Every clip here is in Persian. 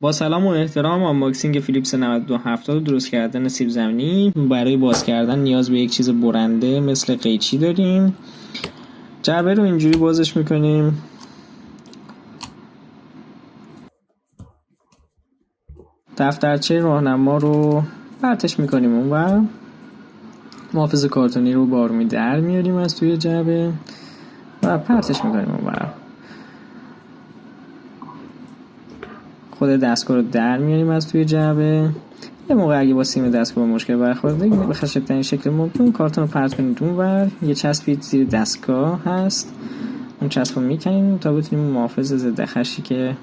با سلام و احترام، آنباکسینگ فیلیپس 9270 درست کردن سیب زمینی. برای باز کردن نیاز به یک چیز برنده مثل قیچی داریم. جعبه رو اینجوری بازش میکنیم. دفترچه راهنما رو پرتش میکنیم اونور. محافظ کارتونی رو با آرومی در میاریم از توی جعبه و پرتش میکنیم اونور. خود دستگاه رو در میاریم از توی جعبه. یه موقع اگه با سیم دستگاه مشکل برخورده به خشن‌ترین شکل ممکن کارتون رو پرت کنید اونور. یه چسبی زیر دستگاه هست، اون چسب رو میکنیم تا بتونیم محافظ ضد خشی که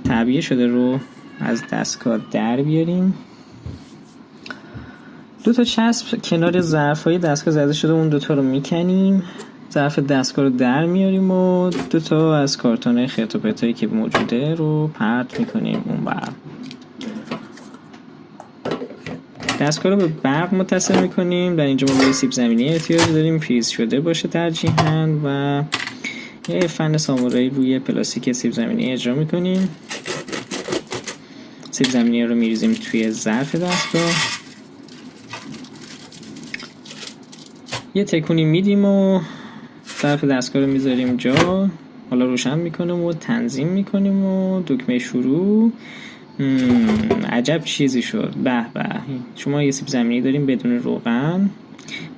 تعبیه شده رو از دستگاه در بیاریم. دو تا چسب کنار ظرفای دستگاه زده شده، اون دوتا رو میکنیم. ظرف دستگاه رو در میاریم و دو تا از کارتون‌های خرت و پرتایی که موجوده رو پرت میکنیم اونور. دستگاه رو به برق متصل میکنیم. در اینجا ما به سیب زمینی احتیاج داریم، فریز شده باشه ترجیحاً، و یه فن سامورایی روی پلاستیک سیب زمینی اجرا میکنیم. سیب زمینی رو میریزیم توی ظرف دستگاه، یه تکونی میدیم و ظرف دستگاه رو میذاریم جا. حالا روشن میکنیم و تنظیم میکنیم و دکمه شروع. عجب چیزی شد. به به. شما یه سیب زمینی داریم بدون روغن،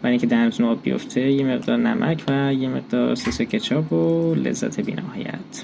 برای اینکه دهنتون آب بیفته، یه مقدار نمک و یه مقدار سس کچاپ و لذت بی‌نهایت.